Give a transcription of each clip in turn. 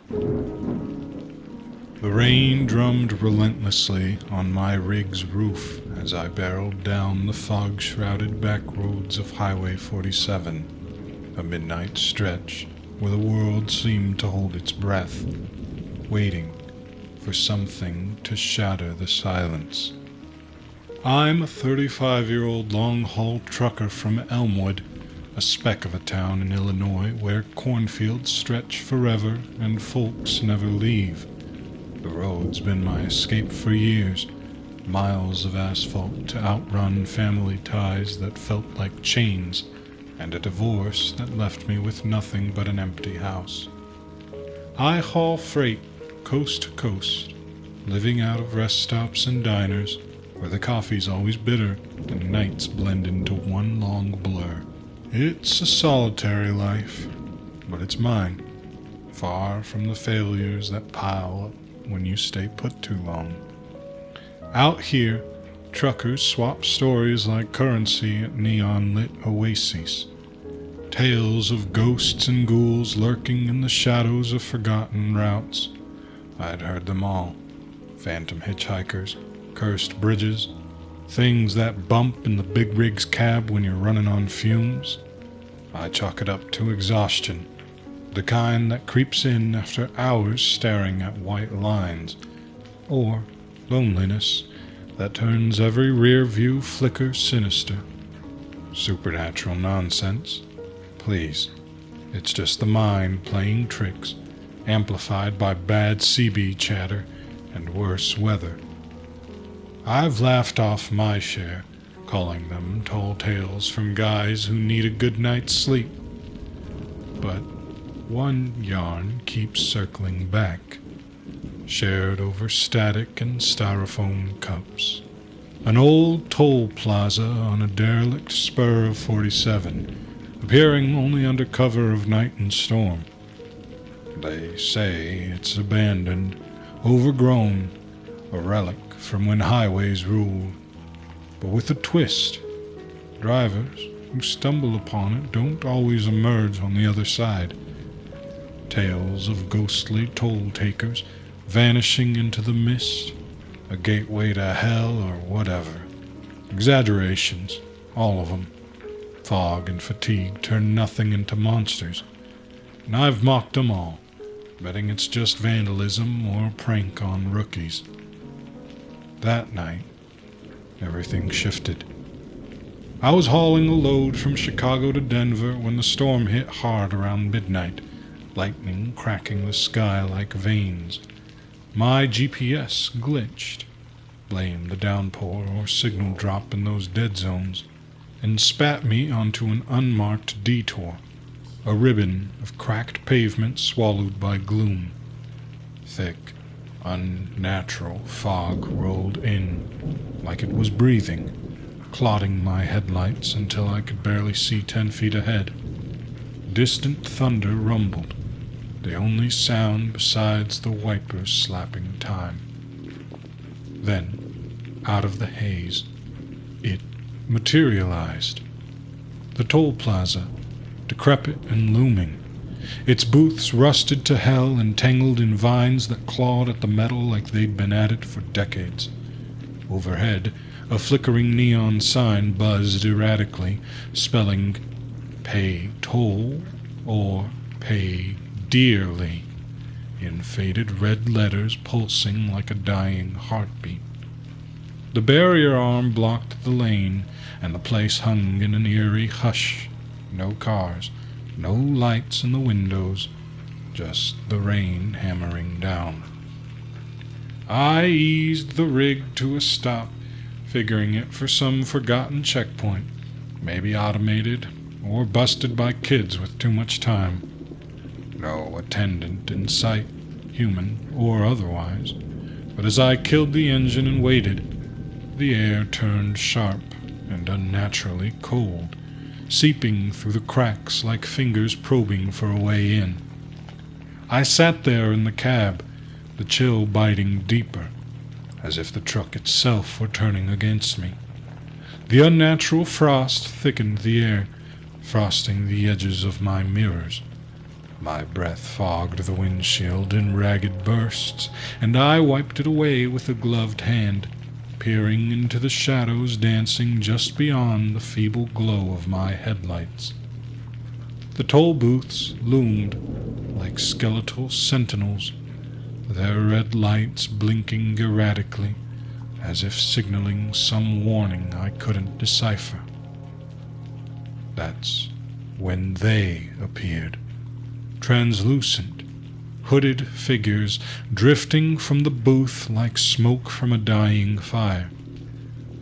The rain drummed relentlessly on my rig's roof as I barreled down the fog-shrouded back roads of Highway 47, a midnight stretch where the world seemed to hold its breath, waiting for something to shatter the silence. I'm a 35-year-old long-haul trucker from Elmwood, a speck of a town in Illinois where cornfields stretch forever and folks never leave. The road's been my escape for years, miles of asphalt to outrun family ties that felt like chains, and a divorce that left me with nothing but an empty house. I haul freight coast to coast, living out of rest stops and diners where the coffee's always bitter and nights blend into one long blur. It's a solitary life, but it's mine, far from the failures that pile up when you stay put too long. Out here, truckers swap stories like currency at neon-lit oases. Tales of ghosts and ghouls lurking in the shadows of forgotten routes. I'd heard them all. Phantom hitchhikers, cursed bridges, things that bump in the big rig's cab when you're running on fumes. I chalk it up to exhaustion, the kind that creeps in after hours staring at white lines, or loneliness that turns every rear view flicker sinister. Supernatural nonsense. Please, it's just the mind playing tricks, amplified by bad CB chatter and worse weather. I've laughed off my share, calling them tall tales from guys who need a good night's sleep. But one yarn keeps circling back, shared over static and styrofoam cups. An old toll plaza on a derelict spur of 47, appearing only under cover of night and storm. They say it's abandoned, overgrown, a relic from when highways ruled, but with a twist. Drivers who stumble upon it don't always emerge on the other side. Tales of ghostly toll takers vanishing into the mist, a gateway to hell or whatever. Exaggerations, all of them. Fog and fatigue turn nothing into monsters, and I've mocked them all, betting it's just vandalism or a prank on rookies. That night, everything shifted. I was hauling a load from Chicago to Denver when the storm hit hard around midnight, lightning cracking the sky like veins. My GPS glitched, blamed the downpour or signal drop in those dead zones, and spat me onto an unmarked detour, a ribbon of cracked pavement swallowed by gloom. Thick, unnatural fog rolled in, like it was breathing, clouding my headlights until I could barely see 10 feet ahead. Distant thunder rumbled, the only sound besides the wipers slapping time. Then, out of the haze, it materialized. The toll plaza, decrepit and looming, its booths rusted to hell and tangled in vines that clawed at the metal like they'd been at it for decades. Overhead, a flickering neon sign buzzed erratically, spelling "Pay toll" or "Pay dearly" in faded red letters pulsing like a dying heartbeat. The barrier arm blocked the lane, and the place hung in an eerie hush. No cars, no lights in the windows, just the rain hammering down. I eased the rig to a stop, figuring it for some forgotten checkpoint, maybe automated or busted by kids with too much time. No attendant in sight, human or otherwise, but as I killed the engine and waited, the air turned sharp and unnaturally cold, seeping through the cracks like fingers probing for a way in. I sat there in the cab, the chill biting deeper, as if the truck itself were turning against me. The unnatural frost thickened the air, frosting the edges of my mirrors. My breath fogged the windshield in ragged bursts, and I wiped it away with a gloved hand, peering into the shadows dancing just beyond the feeble glow of my headlights. The toll booths loomed like skeletal sentinels, their red lights blinking erratically, as if signaling some warning I couldn't decipher. That's when they appeared, translucent, hooded figures drifting from the booth like smoke from a dying fire.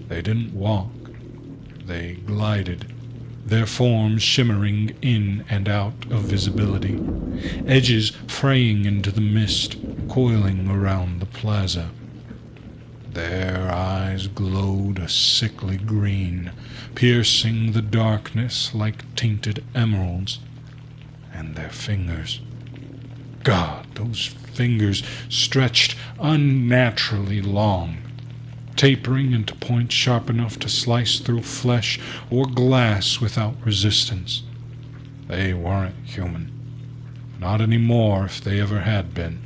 They didn't walk, they glided, their forms shimmering in and out of visibility, edges fraying into the mist, coiling around the plaza. Their eyes glowed a sickly green, piercing the darkness like tainted emeralds. And their fingers. God, those fingers stretched unnaturally long, tapering into points sharp enough to slice through flesh or glass without resistance. They weren't human. Not anymore if they ever had been.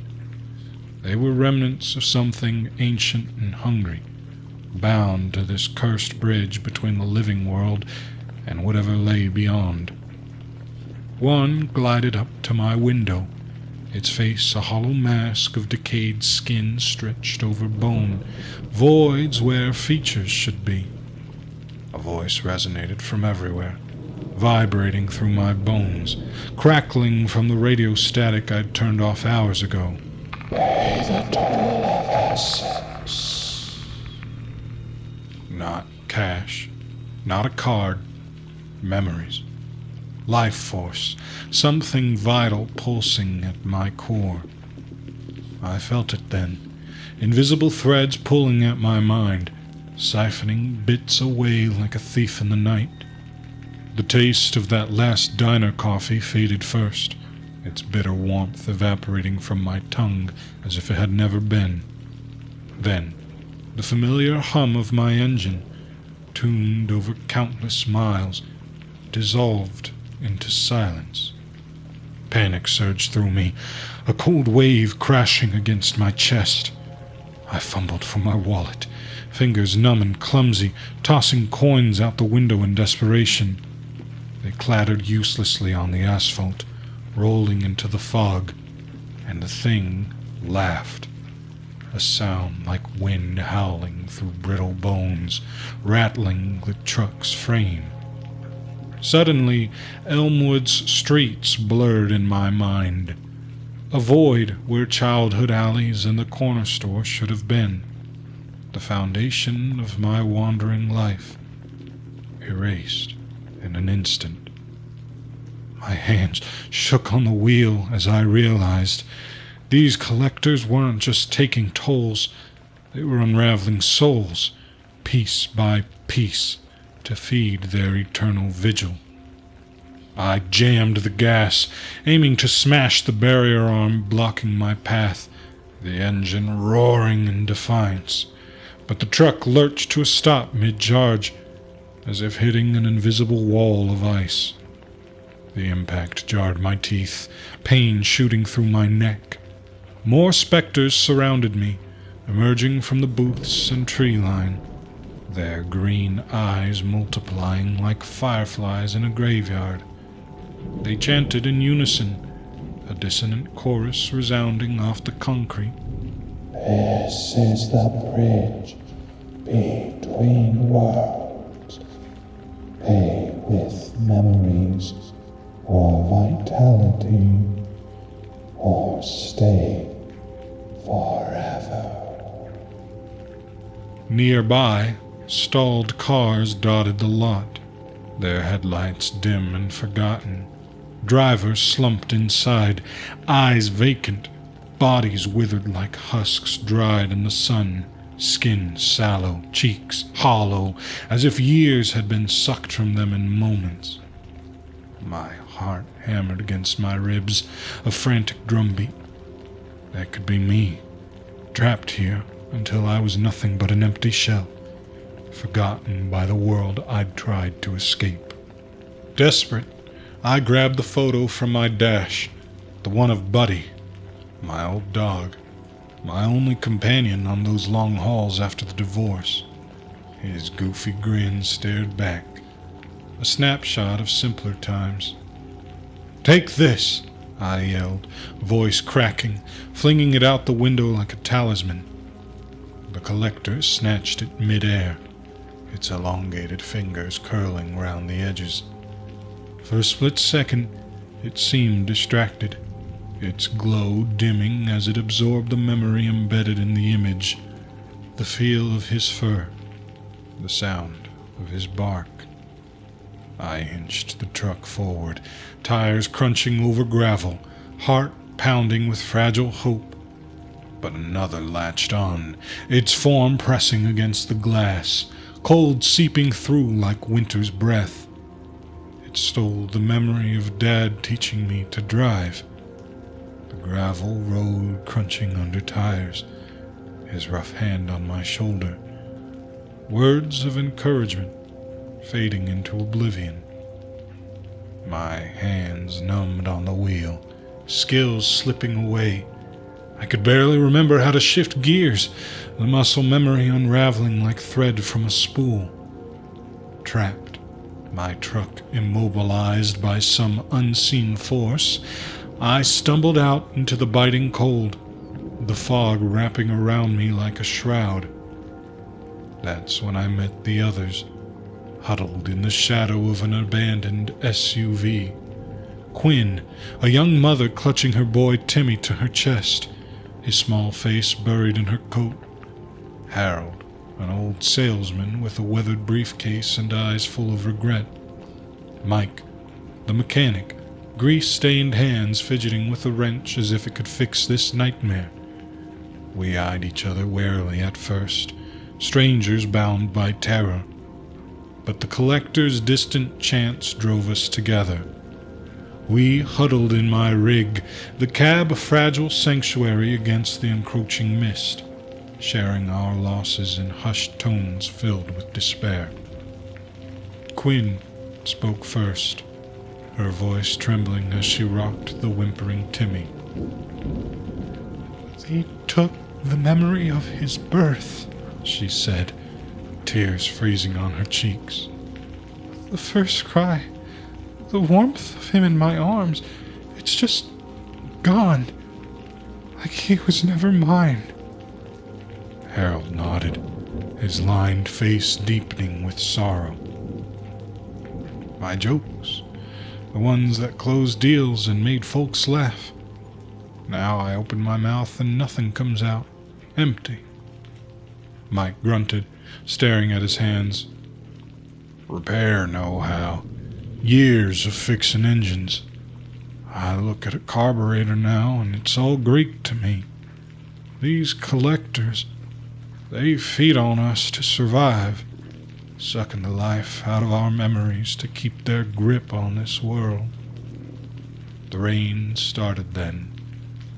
They were remnants of something ancient and hungry, bound to this cursed bridge between the living world and whatever lay beyond. One glided up to my window, its face a hollow mask of decayed skin stretched over bone, voids where features should be. A voice resonated from everywhere, vibrating through my bones, crackling from the radio static I'd turned off hours ago. Pay the toll of your sins. Not cash, not a card, memories. Life force, something vital pulsing at my core. I felt it then, invisible threads pulling at my mind, siphoning bits away like a thief in the night. The taste of that last diner coffee faded first, its bitter warmth evaporating from my tongue as if it had never been. Then, the familiar hum of my engine, tuned over countless miles, dissolved into silence. Panic surged through me, a cold wave crashing against my chest. I fumbled for my wallet, fingers numb and clumsy, tossing coins out the window in desperation. They clattered uselessly on the asphalt, rolling into the fog, and the thing laughed, a sound like wind howling through brittle bones, rattling the truck's frame. Suddenly, Elmwood's streets blurred in my mind, a void where childhood alleys and the corner store should have been, the foundation of my wandering life, erased in an instant. My hands shook on the wheel as I realized these collectors weren't just taking tolls, they were unraveling souls, piece by piece, to feed their eternal vigil. I jammed the gas, aiming to smash the barrier arm blocking my path, the engine roaring in defiance. But the truck lurched to a stop mid-charge, as if hitting an invisible wall of ice. The impact jarred my teeth, pain shooting through my neck. More specters surrounded me, emerging from the booths and tree line, their green eyes multiplying like fireflies in a graveyard. They chanted in unison, a dissonant chorus resounding off the concrete. This is the bridge between worlds. Pay with memories or vitality, or stay forever. Nearby, stalled cars dotted the lot, their headlights dim and forgotten. Drivers slumped inside, eyes vacant, bodies withered like husks dried in the sun, skin sallow, cheeks hollow, as if years had been sucked from them in moments. My heart hammered against my ribs, a frantic drumbeat. That could be me, trapped here until I was nothing but an empty shell, forgotten by the world I'd tried to escape. Desperate, I grabbed the photo from my dash, The one of Buddy, my old dog, my only companion on those long hauls after the divorce. His goofy grin stared back, a snapshot of simpler times. "Take this," I yelled, voice cracking, flinging it out the window like a talisman. The collector snatched it mid-air, its elongated fingers curling round the edges. For a split second, it seemed distracted, its glow dimming as it absorbed the memory embedded in the image, the feel of his fur, the sound of his bark. I inched the truck forward, tires crunching over gravel, heart pounding with fragile hope. But another latched on, its form pressing against the glass, cold seeping through like winter's breath. It stole the memory of Dad teaching me to drive. The gravel road crunching under tires, his rough hand on my shoulder. Words of encouragement fading into oblivion. My hands numbed on the wheel, skills slipping away. I could barely remember how to shift gears, the muscle memory unraveling like thread from a spool. Trapped, my truck immobilized by some unseen force, I stumbled out into the biting cold, the fog wrapping around me like a shroud. That's when I met the others, huddled in the shadow of an abandoned SUV. Quinn, a young mother clutching her boy Timmy to her chest, his small face buried in her coat. Harold, an old salesman with a weathered briefcase and eyes full of regret. Mike, the mechanic, grease-stained hands fidgeting with a wrench as if it could fix this nightmare. We eyed each other warily at first, strangers bound by terror. But the collector's distant chants drove us together. We huddled in my rig, the cab a fragile sanctuary against the encroaching mist, sharing our losses in hushed tones filled with despair. Quinn spoke first, her voice trembling as she rocked the whimpering Timmy. "They took the memory of his birth," she said, tears freezing on her cheeks. "The first cry, the warmth of him in my arms, it's just gone, like he was never mine." Harold nodded, his lined face deepening with sorrow. "My jokes, the ones that closed deals and made folks laugh. Now I open my mouth and nothing comes out, empty." Mike grunted, staring at his hands. "Repair know-how. Years of fixing engines. I look at a carburetor now and it's all Greek to me. These collectors, they feed on us to survive, sucking the life out of our memories to keep their grip on this world." The rain started then,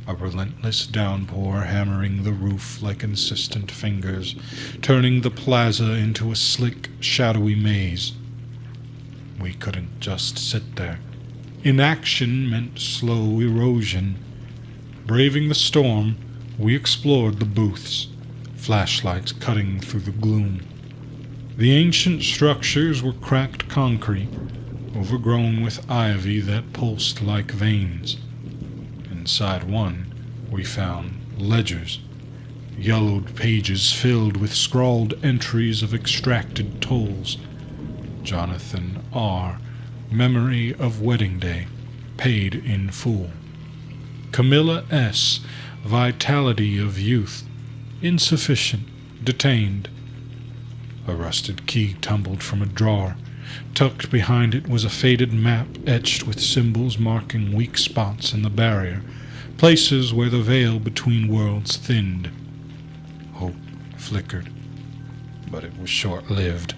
a relentless downpour hammering the roof like insistent fingers, turning the plaza into a slick, shadowy maze. We couldn't just sit there. Inaction meant slow erosion. Braving the storm, we explored the booths, flashlights cutting through the gloom. The ancient structures were cracked concrete, overgrown with ivy that pulsed like veins. Inside one, we found ledgers, yellowed pages filled with scrawled entries of extracted tolls. Jonathan R., memory of wedding day, paid in full. Camilla S., vitality of youth, insufficient, detained. A rusted key tumbled from a drawer. Tucked behind it was a faded map etched with symbols marking weak spots in the barrier, places where the veil between worlds thinned. Hope flickered, but it was short-lived.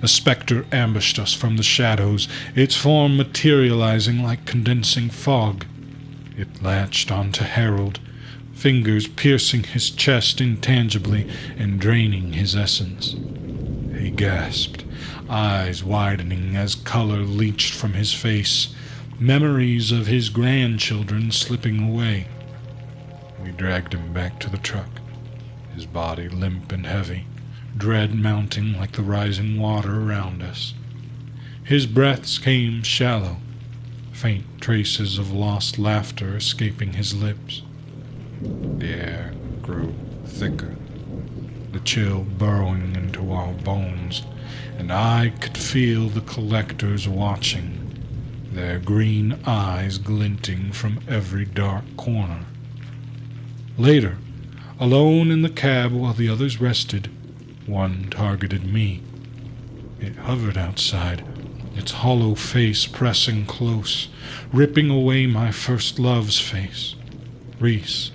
A specter ambushed us from the shadows, its form materializing like condensing fog. It latched onto Harold, fingers piercing his chest intangibly and draining his essence. He gasped, eyes widening as color leached from his face. memories of his grandchildren slipping away. We dragged him back to the truck, his body limp and heavy, dread mounting like the rising water around us. His breaths came shallow, faint traces of lost laughter escaping his lips. The air grew thicker, the chill burrowing into our bones, and I could feel the collectors watching, their green eyes glinting from every dark corner. Later, alone in the cab while the others rested, one targeted me. It hovered outside, its hollow face pressing close, ripping away my first love's face, Reese,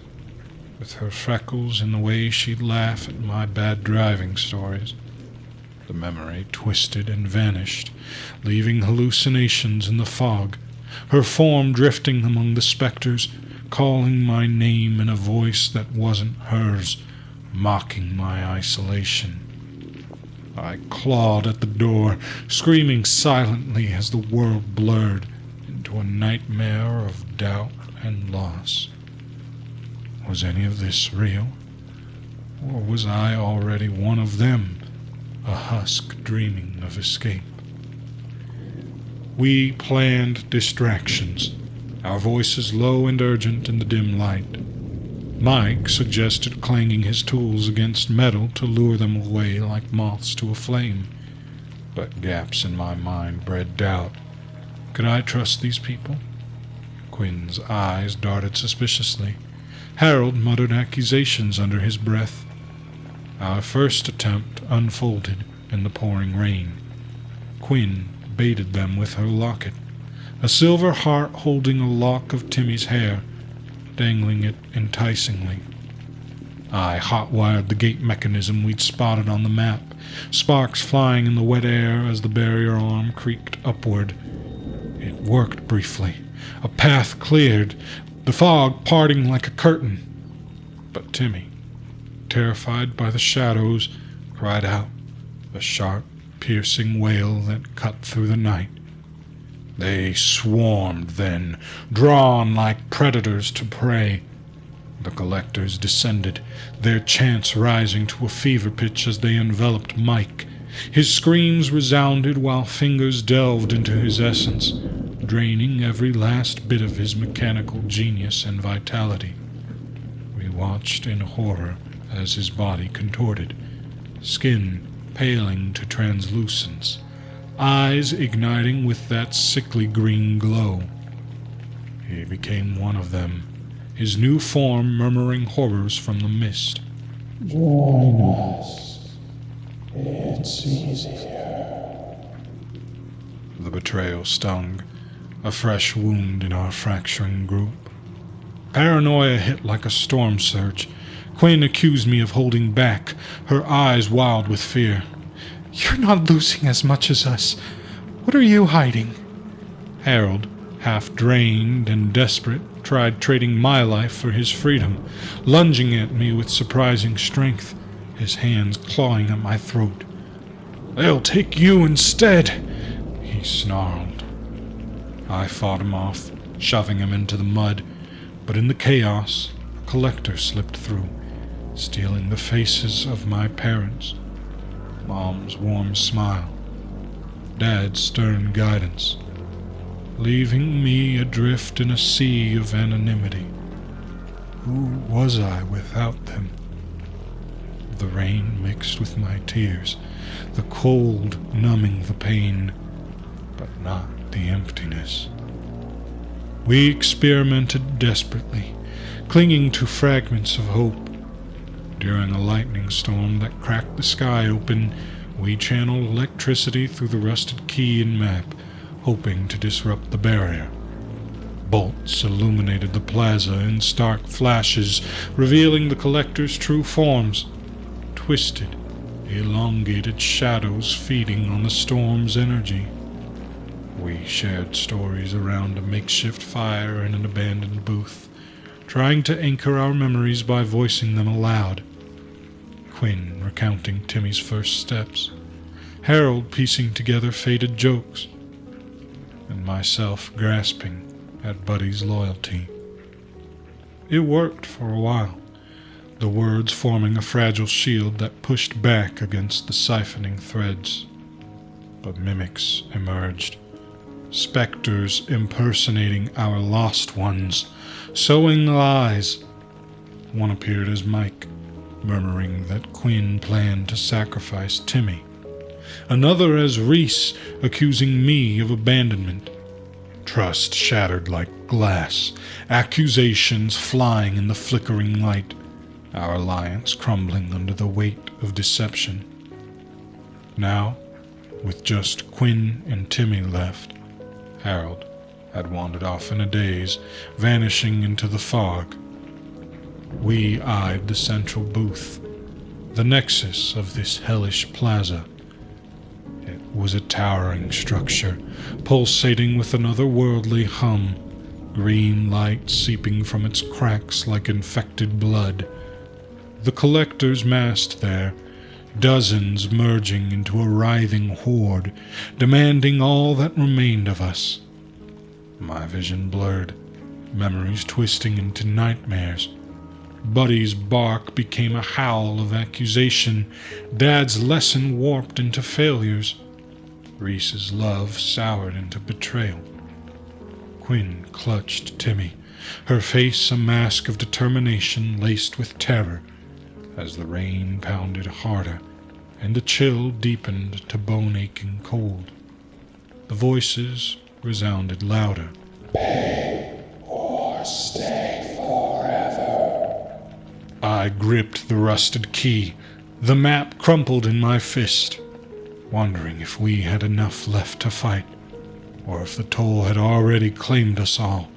with her freckles and the way she'd laugh at my bad driving stories. The memory twisted and vanished, leaving hallucinations in the fog, her form drifting among the specters, calling my name in a voice that wasn't hers, mocking my isolation. I clawed at the door, screaming silently as the world blurred into a nightmare of doubt and loss. Was any of this real? Or was I already one of them, a husk dreaming of escape? We planned distractions, our voices low and urgent in the dim light. Mike suggested clanging his tools against metal to lure them away like moths to a flame. But gaps in my mind bred doubt. Could I trust these people? Quinn's eyes darted suspiciously. Harold muttered accusations under his breath. Our first attempt unfolded in the pouring rain. Quinn baited them with her locket, a silver heart holding a lock of Timmy's hair, dangling it enticingly. I hot-wired the gate mechanism we'd spotted on the map, sparks flying in the wet air as the barrier arm creaked upward. It worked briefly. A path cleared, the fog parting like a curtain. But Timmy, terrified by the shadows, cried out, a sharp, piercing wail that cut through the night. They swarmed then, drawn like predators to prey. The collectors descended, their chants rising to a fever pitch as they enveloped Mike. His screams resounded while fingers delved into his essence, draining every last bit of his mechanical genius and vitality. We watched in horror as his body contorted, skin paling to translucence, eyes igniting with that sickly green glow. He became one of them, his new form murmuring horrors from the mist. Join us. It's easier. The betrayal stung, a fresh wound in our fracturing group. Paranoia hit like a storm surge. Quinn accused me of holding back, her eyes wild with fear. You're not losing as much as us. What are you hiding? Harold, half drained and desperate, tried trading my life for his freedom, lunging at me with surprising strength, his hands clawing at my throat. They'll take you instead, he snarled. I fought him off, shoving him into the mud, but in the chaos, a collector slipped through, stealing the faces of my parents. Mom's warm smile, Dad's stern guidance, leaving me adrift in a sea of anonymity. Who was I without them? The rain mixed with my tears, the cold numbing the pain, but not the emptiness. We experimented desperately, clinging to fragments of hope. During a lightning storm that cracked the sky open, we channeled electricity through the rusted key and map, hoping to disrupt the barrier. Bolts illuminated the plaza in stark flashes, revealing the collector's true forms. Twisted, elongated shadows feeding on the storm's energy. We shared stories around a makeshift fire in an abandoned booth, trying to anchor our memories by voicing them aloud. Quinn recounting Timmy's first steps, Harold piecing together faded jokes. and myself grasping at Buddy's loyalty. It worked for a while, the words forming a fragile shield that pushed back against the siphoning threads. But mimics emerged, specters impersonating our lost ones, sowing lies. One appeared as Mike, murmuring that Quinn planned to sacrifice Timmy. Another as Reese, accusing me of abandonment. Trust shattered like glass, accusations flying in the flickering light, our alliance crumbling under the weight of deception. Now, with just Quinn and Timmy left, Harold had wandered off in a daze, vanishing into the fog. We eyed the central booth, the nexus of this hellish plaza. It was a towering structure, pulsating with an otherworldly hum, green light seeping from its cracks like infected blood. The collectors massed there, dozens merging into a writhing horde, demanding all that remained of us. My vision blurred, memories twisting into nightmares. Buddy's bark became a howl of accusation, Dad's lesson warped into failures, Reese's love soured into betrayal. Quinn clutched Timmy, her face a mask of determination laced with terror, as the rain pounded harder and the chill deepened to bone-aching cold. The voices resounded louder. Pay or stay forever. I gripped the rusted key, the map crumpled in my fist, wondering if we had enough left to fight, or if the toll had already claimed us all.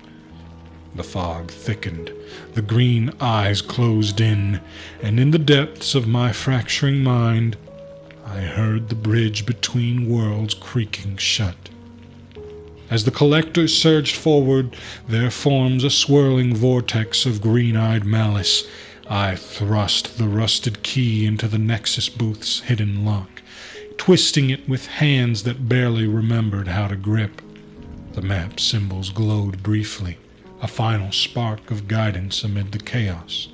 The fog thickened, the green eyes closed in, and in the depths of my fracturing mind, I heard the bridge between worlds creaking shut. As the collectors surged forward, their forms a swirling vortex of green-eyed malice, I thrust the rusted key into the Nexus booth's hidden lock, twisting it with hands that barely remembered how to grip. The map symbols glowed briefly, a final spark of guidance amid the chaos.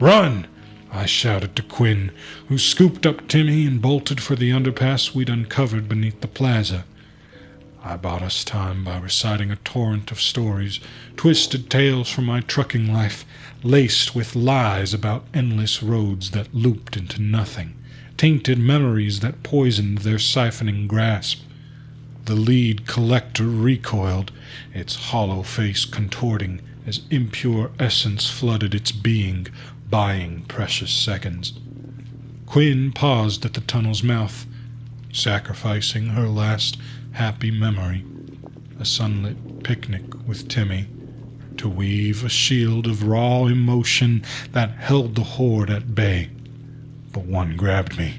"Run!" I shouted to Quinn, who scooped up Timmy and bolted for the underpass we'd uncovered beneath the plaza. I bought us time by reciting a torrent of stories, twisted tales from my trucking life, laced with lies about endless roads that looped into nothing, tainted memories that poisoned their siphoning grasp. The lead collector recoiled, its hollow face contorting as impure essence flooded its being, buying precious seconds. Quinn paused at the tunnel's mouth, sacrificing her last happy memory, a sunlit picnic with Timmy, to weave a shield of raw emotion that held the horde at bay. But one grabbed me,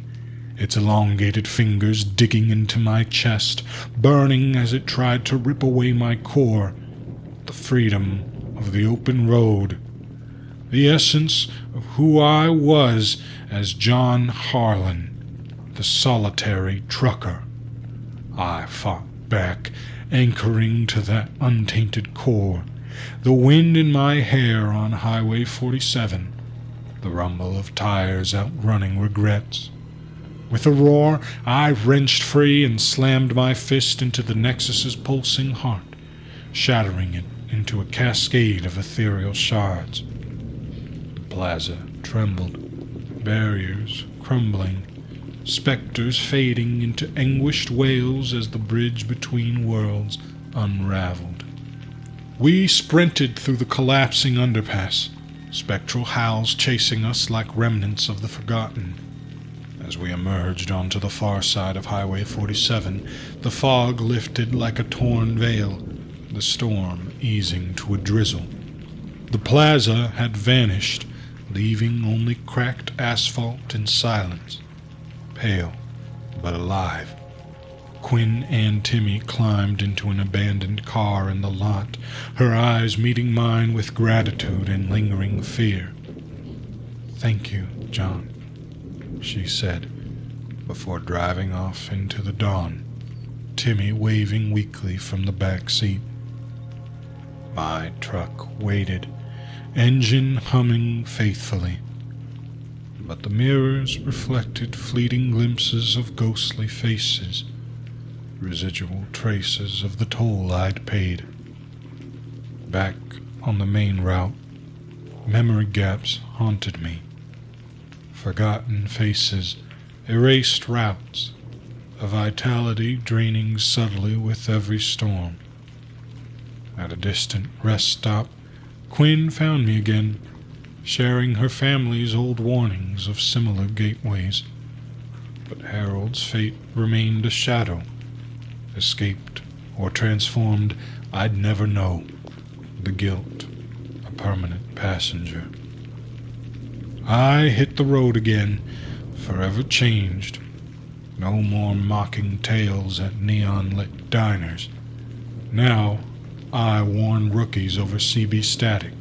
its elongated fingers digging into my chest, burning as it tried to rip away my core. The freedom of the open road, the essence of who I was as John Harlan, the solitary trucker. I fought back, anchoring to that untainted core, the wind in my hair on Highway 47, the rumble of tires outrunning regrets. With a roar, I wrenched free and slammed my fist into the Nexus's pulsing heart, shattering it into a cascade of ethereal shards. The plaza trembled, barriers crumbling, specters fading into anguished wails as the bridge between worlds unraveled. We sprinted through the collapsing underpass, spectral howls chasing us like remnants of the forgotten. As we emerged onto the far side of Highway 47, the fog lifted like a torn veil, the storm easing to a drizzle. The plaza had vanished, leaving only cracked asphalt and silence. Pale, but alive. Quinn and Timmy climbed into an abandoned car in the lot, her eyes meeting mine with gratitude and lingering fear. "Thank you, John," she said, before driving off into the dawn. Timmy waving weakly from the back seat. My truck waited, engine humming faithfully, but the mirrors reflected fleeting glimpses of ghostly faces, residual traces of the toll I'd paid. Back on the main route, memory gaps haunted me. Forgotten faces, erased routes, a vitality draining subtly with every storm. At a distant rest stop, Quinn found me again, sharing her family's old warnings of similar gateways. But Harold's fate remained a shadow. Escaped or transformed, I'd never know. The guilt, a permanent passenger. I hit the road again, forever changed. No more mocking tales at neon-lit diners. Now, I warn rookies over CB static.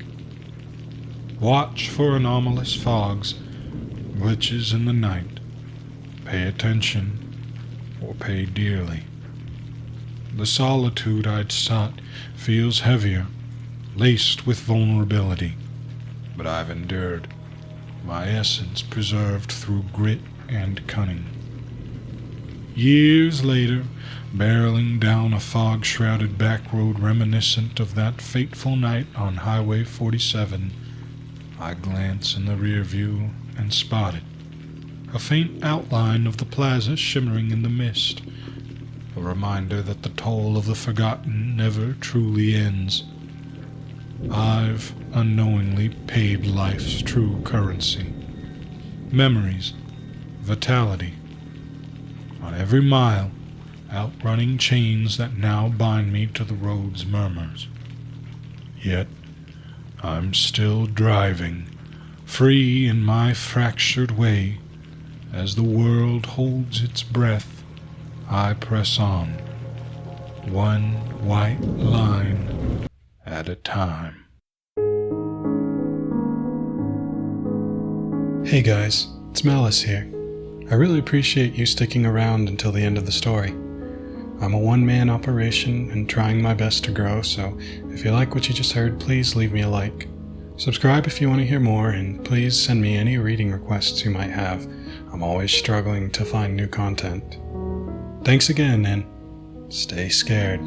Watch for anomalous fogs, glitches in the night. Pay attention, or pay dearly. The solitude I'd sought feels heavier, laced with vulnerability. But I've endured, my essence preserved through grit and cunning. Years later, barreling down a fog-shrouded back road reminiscent of that fateful night on Highway 47, I glance in the rear view and spot it, a faint outline of the plaza shimmering in the mist, a reminder that the toll of the forgotten never truly ends. I've unknowingly paid life's true currency. Memories, vitality. On every mile, outrunning chains that now bind me to the road's murmurs. Yet, I'm still driving, free in my fractured way. As the world holds its breath, I press on, one white line at a time. Hey guys, it's Malice here. I really appreciate you sticking around until the end of the story. I'm a one-man operation and trying my best to grow, so if you like what you just heard, please leave me a like. Subscribe if you want to hear more, and please send me any reading requests you might have. I'm always struggling to find new content. Thanks again, and stay scared.